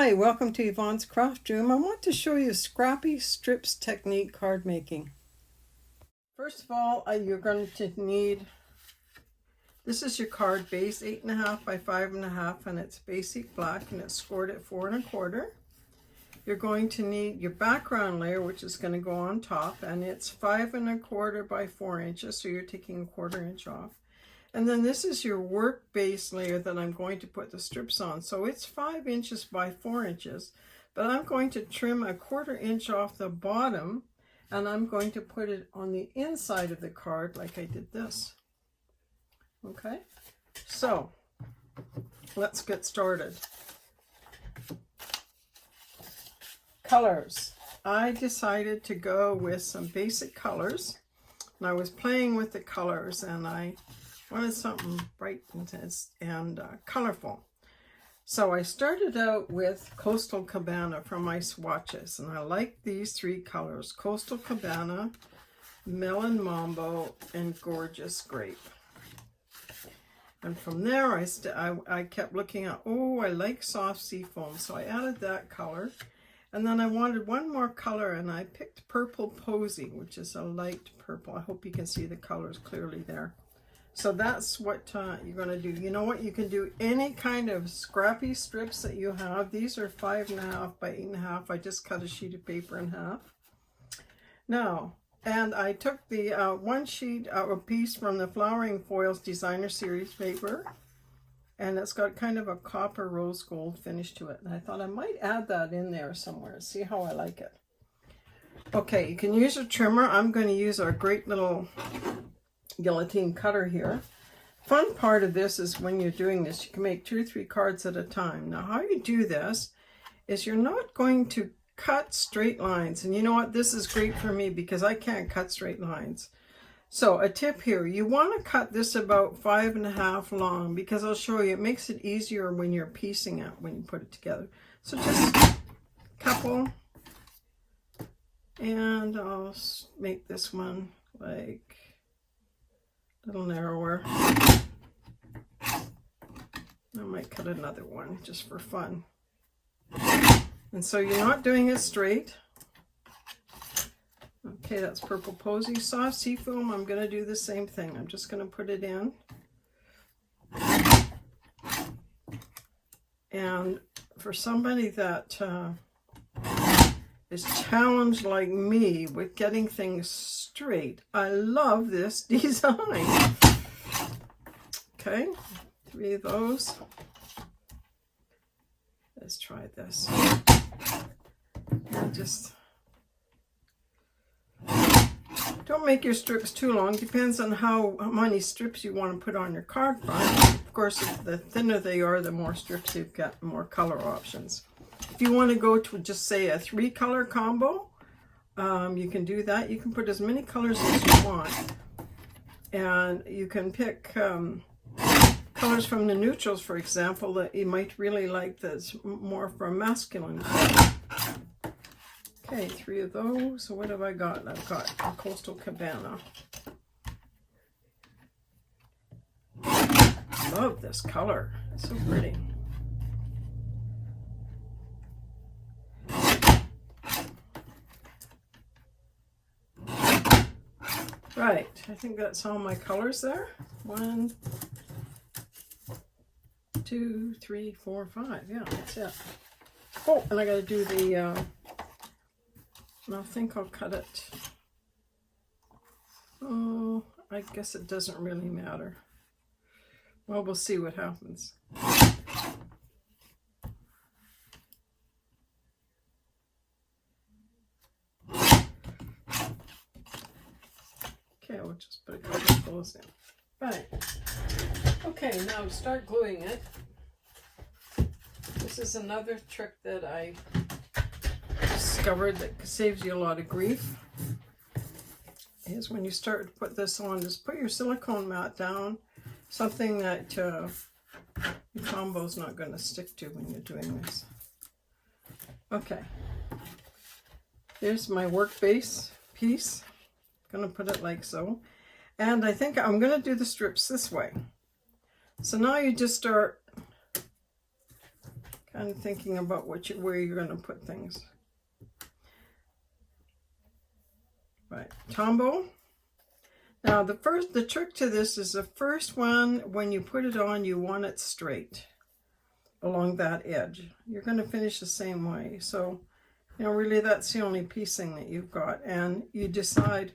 Hi, welcome to Yvonne's Craft Room. I want to show you Scrappy Strips Technique card making. First of all, you're going to need, this is your card base, 8.5 by 5.5, and it's basic black and it's scored at 4 1/4. You're going to need your background layer, which is going to go on top, and it's 5 1/4 by 4 inches, so you're taking 1/4 inch off. And then this is your work base layer that I'm going to put the strips on. So it's 5 inches by 4 inches, but I'm going to trim 1/4 inch off the bottom, and I'm going to put it on the inside of the card like I did this. Okay, so let's get started. Colors. I decided to go with some basic colors, and I was playing with the colors, and I wanted something bright and colorful. So I started out with Coastal Cabana from my swatches, and I like these 3 colors: Coastal Cabana, Melon Mambo, and Gorgeous Grape. And from there I kept looking at, oh, I like soft seafoam, so I added that color. And then I wanted one more color, and I picked Purple Posy, which is a light purple. I hope you can see the colors clearly there. So that's what you're going to do. You know what? You can do any kind of scrappy strips that you have. These are 5.5 by 8.5. I just cut a sheet of paper in half. Now, and I took the one sheet, a piece from the Flowering Foils Designer Series paper, and it's got kind of a copper rose gold finish to it. And I thought I might add that in there somewhere. See how I like it. Okay, you can use a trimmer. I'm going to use our great little guillotine cutter here. Fun part of this is when you're doing this, you can make 2 or 3 cards at a time. Now how you do this is you're not going to cut straight lines, and you know what, this is great for me because I can't cut straight lines. So a tip here, you want to cut this about 5.5 long, because I'll show you, it makes it easier when you're piecing it, when you put it together. So just a couple, and I'll make this one like a little narrower. I might cut another one just for fun. And so you're not doing it straight. Okay, that's Purple Posy. Soft seafoam, I'm going to do the same thing. I'm just going to put it in. And for somebody that is challenged like me with getting things straight, I love this design. Okay, 3 of those. Let's try this. And just don't make your strips too long. Depends on how many strips you want to put on your card front. Of course, the thinner they are, the more strips you've got, more color options. If you want to go to just say a 3-color combo, you can do that. You can put as many colors as you want, and you can pick colors from the neutrals, for example, that you might really like that's more for masculine. Okay, 3 of those. So what have I got? I've got a Coastal Cabana. Love this color. It's so pretty. Right, I think that's all my colors there. 1, 2, 3, 4, 5. Yeah, that's it. Oh, and I got to do the, I think I'll cut it. Oh, I guess it doesn't really matter. Well, we'll see what happens. Okay, we'll just put a couple of those in. Right. Okay, now to start gluing it. This is another trick that I discovered that saves you a lot of grief. Is when you start to put this on, just put your silicone mat down, something that your combo's not going to stick to when you're doing this. Okay, here's my work base piece. I'm going to put it like so, and I think I'm going to do the strips this way. So now you just start Kind of thinking about where you're going to put things. Right, Tombow. Now the trick to this is the first one, when you put it on, you want it straight along that edge. You're going to finish the same way. So, you know, really that's the only piecing that you've got. And you decide,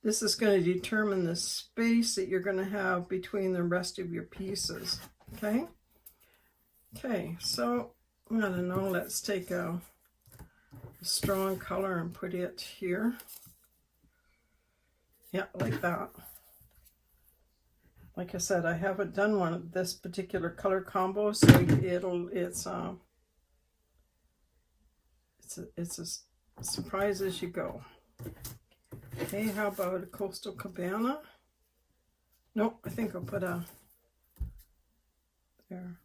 this is going to determine the space that you're going to have between the rest of your pieces. Okay? Okay, so, I don't know, let's take a strong color and put it here. Yeah, like that. Like I said, I haven't done one of this particular color combo, so it's a surprise as you go. Okay, how about a Coastal Cabana? Nope, I think I'll put a there.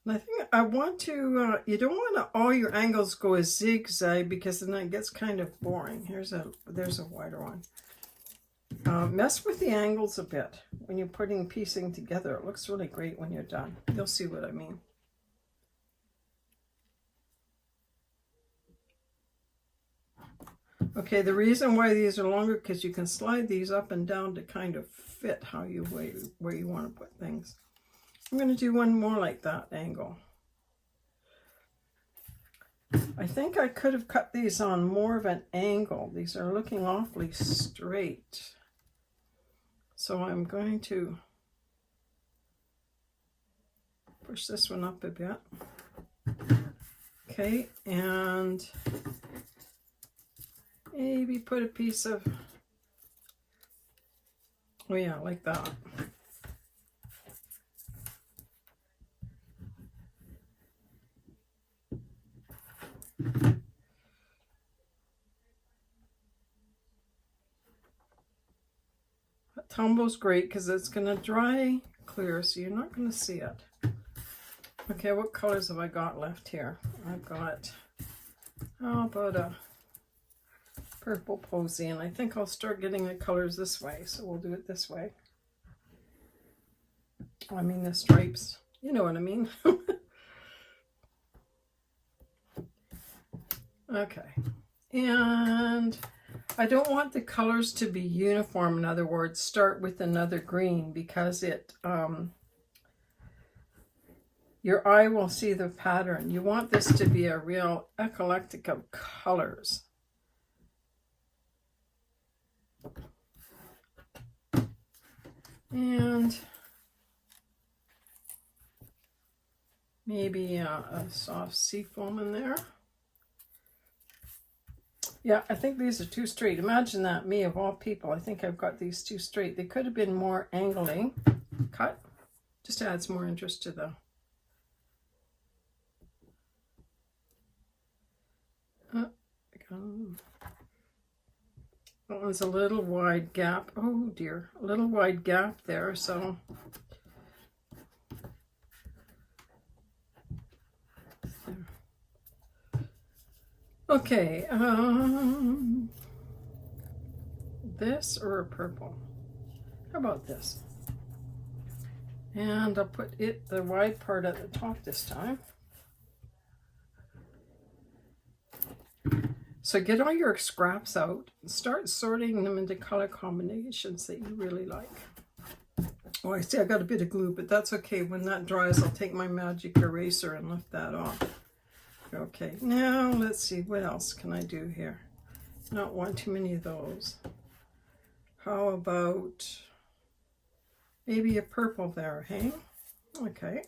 And I think I want to, you don't want all your angles go as zigzag, because then it gets kind of boring. There's a wider one. Mess with the angles a bit when you're piecing together. It looks really great when you're done. You'll see what I mean. Okay, the reason why these are longer, because you can slide these up and down to kind of fit where you want to put things. I'm going to do one more like that angle. I think I could have cut these on more of an angle. These are looking awfully straight. So I'm going to push this one up a bit. Okay, and maybe put a piece of, oh yeah, like that. Tombow's great because it's going to dry clear, so you're not going to see it. Okay, what colors have I got left here? I've got, how about a purple Posy, and I think I'll start getting the colors this way, so we'll do it this way. I mean the stripes, you know what I mean. Okay, and I don't want the colors to be uniform. In other words, start with another green, because your eye will see the pattern. You want this to be a real eclectic of colors. And maybe a soft seafoam in there. Yeah, I think these are too straight. Imagine that, me of all people. I think I've got these too straight. They could have been more angling cut. Just adds more interest to the... that one's a little wide gap. Oh dear, a little wide gap there, so... Okay, this or a purple? How about this? And I'll put the wide part at the top this time. So get all your scraps out and start sorting them into color combinations that you really like. Oh, I see I got a bit of glue, but that's okay. When that dries, I'll take my magic eraser and lift that off. Okay, now let's see, what else can I do here? Not want too many of those. How about maybe a purple there, hey? Okay.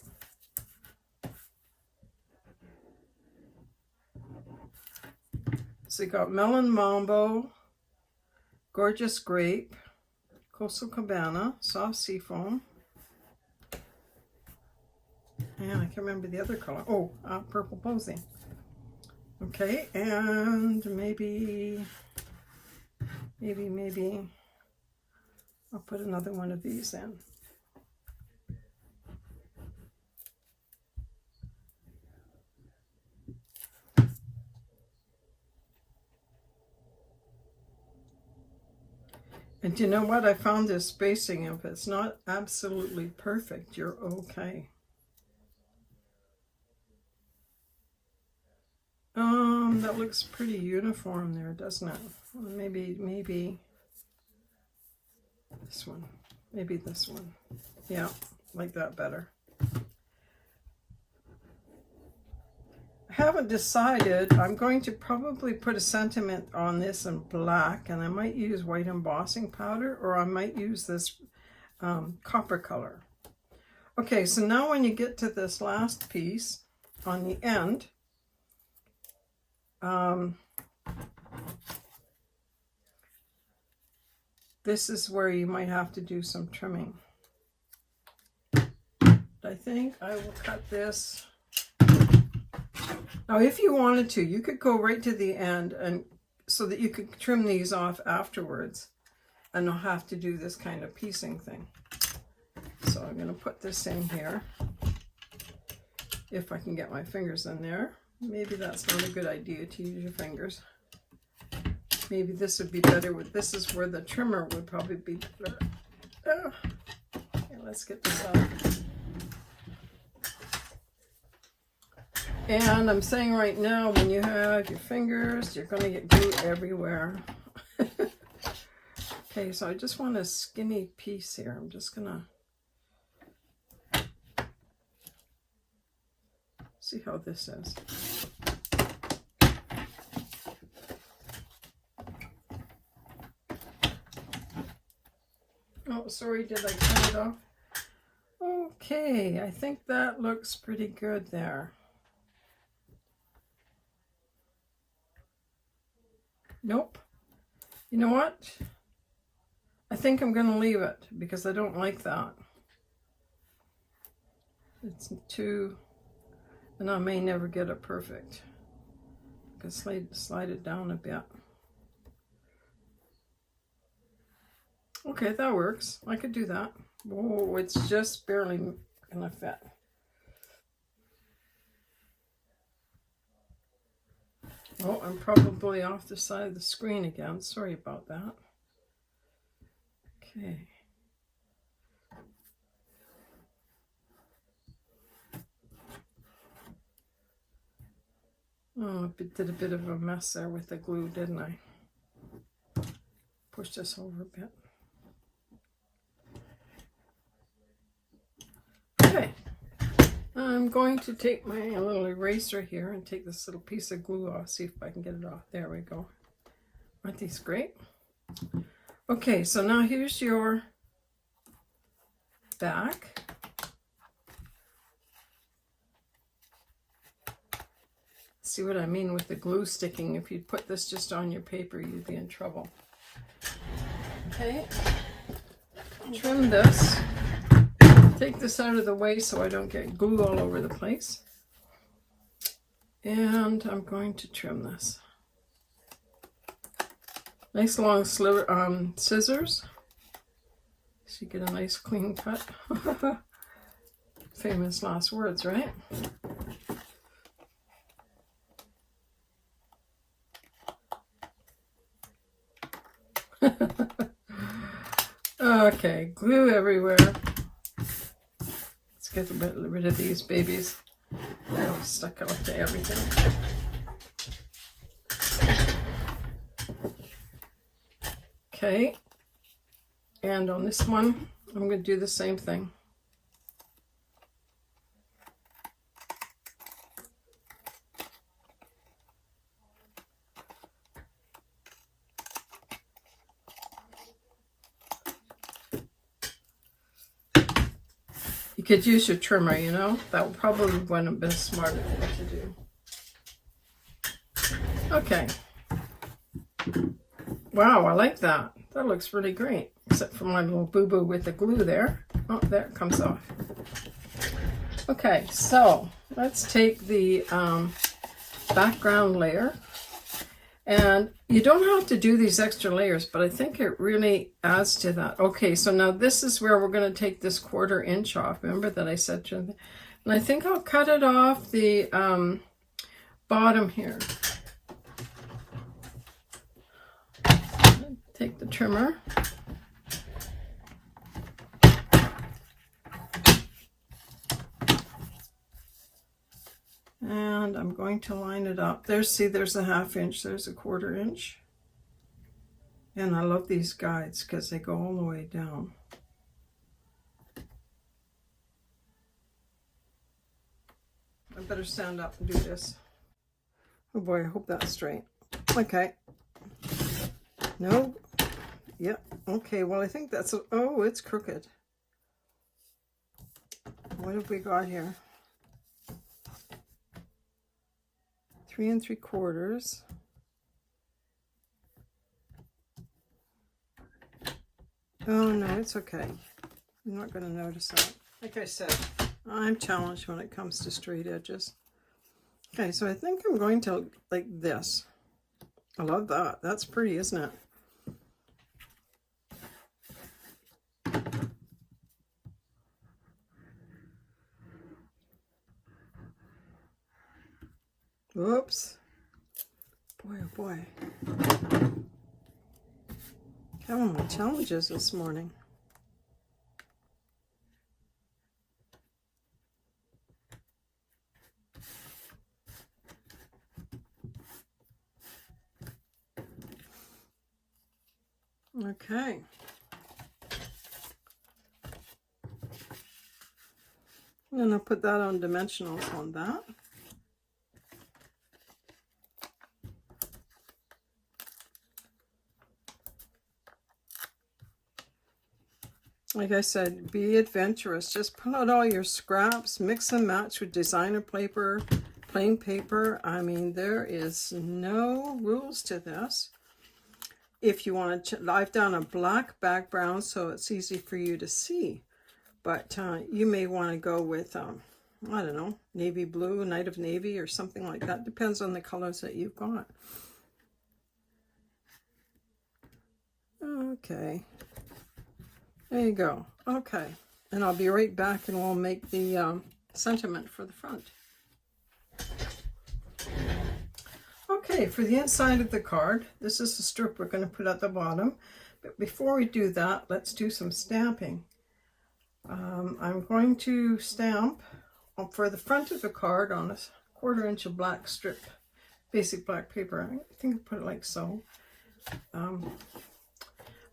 So you got Melon Mambo, Gorgeous Grape, Coastal Cabana, Soft Seafoam, and I can't remember the other color. Oh, Purple Posy. Okay, and maybe I'll put another one of these in. And you know what? I found this spacing, if it's not absolutely perfect, you're okay. That looks pretty uniform there, doesn't it? Maybe this one. Maybe this one. Yeah, like that better. I haven't decided. I'm going to probably put a sentiment on this in black, and I might use white embossing powder, or I might use this copper color. Okay, so now when you get to this last piece on the end, this is where you might have to do some trimming. I think I will cut this. Now, if you wanted to, you could go right to the end, and so that you could trim these off afterwards and not have to do this kind of piecing thing. So I'm going to put this in here. If I can get my fingers in there. Maybe that's not a good idea to use your fingers. Maybe this would be better with, this is where the trimmer would probably be better. Okay, let's get this out. And I'm saying right now, when you have your fingers, you're going to get glue everywhere. Okay, so I just want a skinny piece here. I'm just going to see how this is. Oh, sorry, did I cut it off? Okay, I think that looks pretty good there. Nope. You know what? I think I'm going to leave it because I don't like that. It's too, and I may never get it perfect. I can slide it down a bit. Okay, that works. I could do that. Oh, it's just barely gonna fit. Oh, I'm probably off the side of the screen again. Sorry about that. Okay. Oh, I did a bit of a mess there with the glue, didn't I? Push this over a bit. Okay. I'm going to take my little eraser here and take this little piece of glue off, see if I can get it off. There we go. Aren't these great? Okay, so now here's your back. See what I mean with the glue sticking? If you put this just on your paper, you'd be in trouble. Okay, trim this. Take this out of the way so I don't get glue all over the place. And I'm going to trim this. Nice long sliver, scissors. So you get a nice clean cut. Famous last words, right? Okay, glue everywhere. Let's get rid of these babies. They're all stuck out to everything. Okay, and on this one, I'm going to do the same thing. You could use your trimmer, you know, that probably wouldn't have been a smarter thing to do. Okay. Wow, I like that. That looks really great, except for my little boo-boo with the glue there. Oh, there it comes off. Okay, so let's take the background layer. And you don't have to do these extra layers, but I think it really adds to that. Okay, so now this is where we're going to take this 1/4 inch off. Remember that I said to you? And I think I'll cut it off the bottom here. Take the trimmer. And I'm going to line it up. There's a 1/2 inch, there's a 1/4 inch. And I love these guides because they go all the way down. I better stand up and do this. Oh boy, I hope that's straight. Okay. No. Yep. Okay, well I think that's, oh, it's crooked. What have we got here? 3 3/4. Oh no, it's okay. I'm not going to notice that. Like I said, I'm challenged when it comes to straight edges. Okay, so I think I'm going to like this. I love that. That's pretty, isn't it? Whoops. Boy, oh boy. Having my challenges this morning. Okay. And then I'll put that on dimensionals on that. Like I said, be adventurous. Just pull out all your scraps, mix and match with designer paper, plain paper. I mean, there is no rules to this. If you want to, I've done a black background so it's easy for you to see. But you may want to go with, I don't know, navy blue, night of navy, or something like that. Depends on the colors that you've got. Okay. There you go. Okay. And I'll be right back and we'll make the sentiment for the front. Okay, for the inside of the card, this is the strip we're going to put at the bottom. But before we do that, let's do some stamping. I'm going to stamp for the front of the card on a 1/4 inch of black strip, basic black paper. I think I'll put it like so. And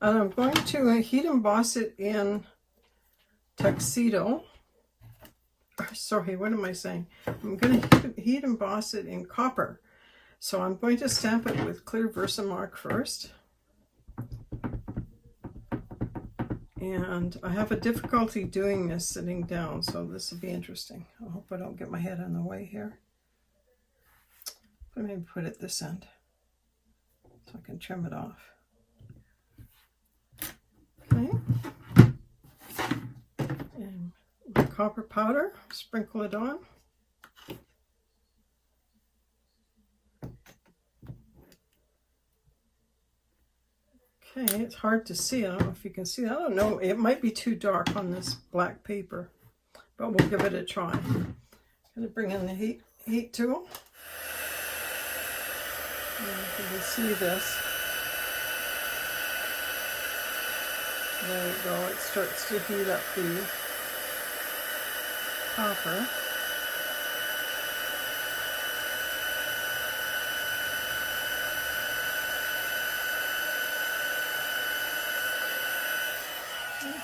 I'm going to heat emboss it in tuxedo. Sorry, what am I saying? I'm going to heat emboss it in copper. So I'm going to stamp it with clear Versamark first. And I have a difficulty doing this sitting down, so this will be interesting. I hope I don't get my head in the way here. But maybe put it this end so I can trim it off. Okay. And my copper powder, sprinkle it on. Okay, it's hard to see. I don't know if you can see. I don't know. It might be too dark on this black paper, but we'll give it a try. I'm going to bring in the heat tool. And you can see this. There we go. It starts to heat up the copper.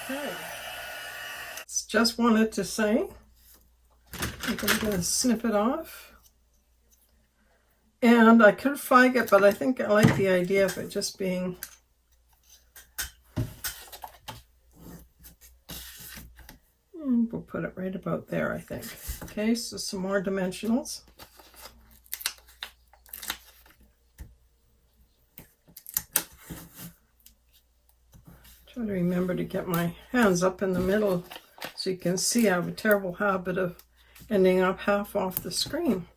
Okay, just wanted to say, I'm going to snip it off. And I could flag it, but I think I like the idea of it just being and we'll put it right about there, I think. Okay, so some more dimensionals. Try to remember to get my hands up in the middle so you can see I have a terrible habit of ending up half off the screen.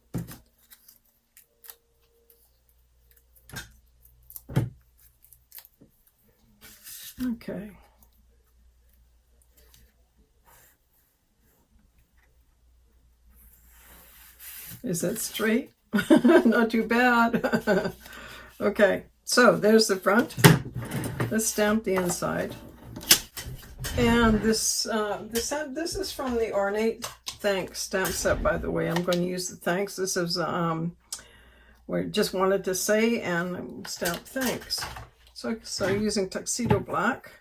Okay. Is that straight? Not too bad. Okay, so there's the front. Let's stamp the inside. And this is from the Ornate thanks stamp set, by the way. I'm going to use the thanks. This is where I just wanted to say and stamp thanks. So using Tuxedo Black.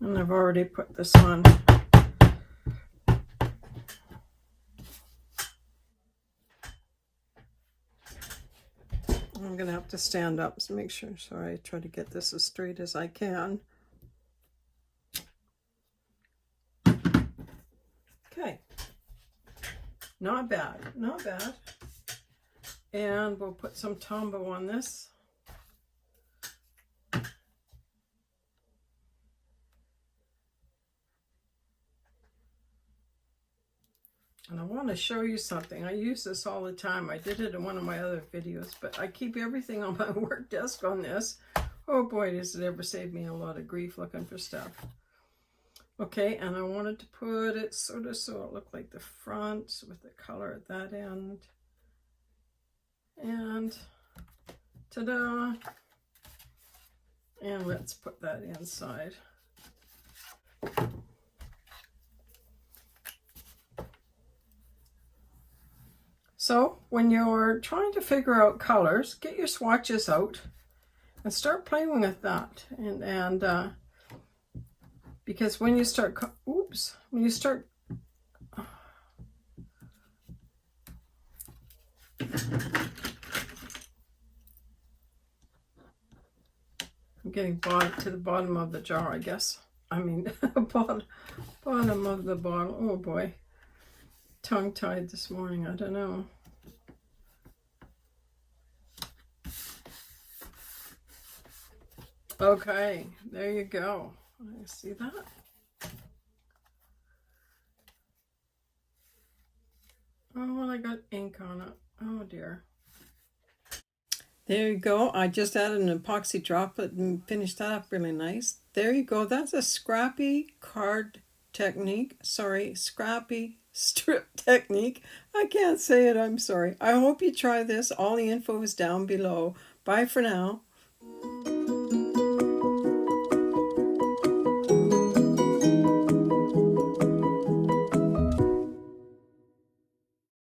And I've already put this on. I'm going to have to stand up to make sure. Sorry, I try to get this as straight as I can. Okay. Not bad, not bad. And we'll put some Tombow on this. And I want to show you something. I use this all the time. I did it in one of my other videos, but I keep everything on my work desk on this. Oh boy, does it ever save me a lot of grief looking for stuff. Okay, and I wanted to put it sort of so it looked like the front with the color at that end. And ta-da! And let's put that inside. So when you're trying to figure out colors, get your swatches out and start playing with that. And because when you start, when you start, I'm getting to the bottom of the jar, I guess. I mean, bottom of the bottle. Oh boy, tongue-tied this morning. I don't know. Okay, there you go. I see that. Oh, well, I got ink on it. Oh dear. There you go. I just added an epoxy droplet and finished that up really nice. There you go. That's a Scrappy card technique. Sorry, Scrappy strip technique. I can't say it. I'm sorry. I hope you try this. All the info is down below. Bye for now.